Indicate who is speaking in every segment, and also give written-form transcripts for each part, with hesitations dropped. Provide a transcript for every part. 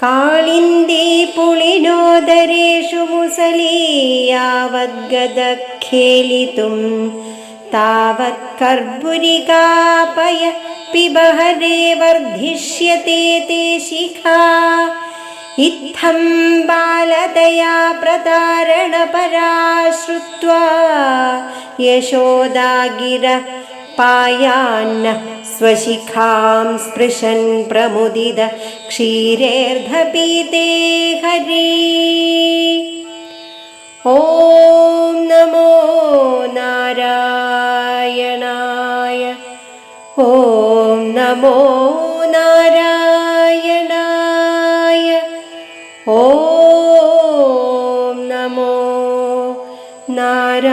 Speaker 1: കാളിന്ദീ പുളിനോദരേഷു മുസലീ യാവദ്ഗദഖേലിതും താവത് കർപ്പുരികാപയ പിബഹരേ വർദ്ധിഷ്യത്തെ തേ ശിഖാ. ഇത്തം ബാലതയാ പ്രതാരണപരാ ശ്രുത്വാ യശോദാ ഗിര പായാന്ന സ്വശിഖാം സ്പൃശൻ പ്രമുദിത ക്ഷീരേർധപീതേ ഹരേ. ഓം നമോ നാരായണായ. ഓം നമോ നാരായണായ. ഓം നമോ നാരായണായ.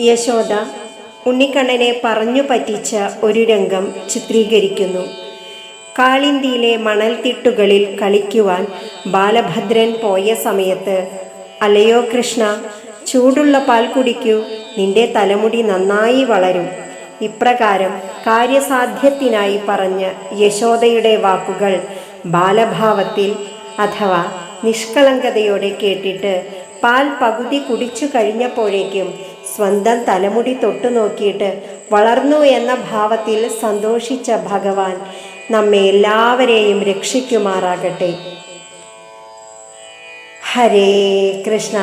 Speaker 1: യശോദ ഉണ്ണിക്കണ്ണനെ പറഞ്ഞു പറ്റിച്ച ഒരു രംഗം ചിത്രീകരിക്കുന്നു. കാളിന്തിയിലെ മണൽത്തിട്ടുകളിൽ കളിക്കുവാൻ ബാലഭദ്രൻ പോയ സമയത്ത്, അലയോ കൃഷ്ണ, ചൂടുള്ള പാൽ കുടിക്കൂ, നിന്റെ തലമുടി നന്നായി വളരും. ഇപ്രകാരം കാര്യസാധ്യത്തിനായി പറഞ്ഞ യശോദയുടെ വാക്കുകൾ ബാലഭാവത്തിൽ അഥവാ നിഷ്കളങ്കതയോടെ കേട്ടിട്ട് പാൽ പകുതി കുടിച്ചു കഴിഞ്ഞപ്പോഴേക്കും സ്വന്തം തലമുടി തൊട്ടു നോക്കിയിട്ട് വളർന്നു എന്ന ഭാവത്തിൽ സന്തോഷിച്ച ഭഗവാൻ നമ്മെ എല്ലാവരെയും രക്ഷിക്കുമാറാകട്ടെ. ഹരേ കൃഷ്ണ.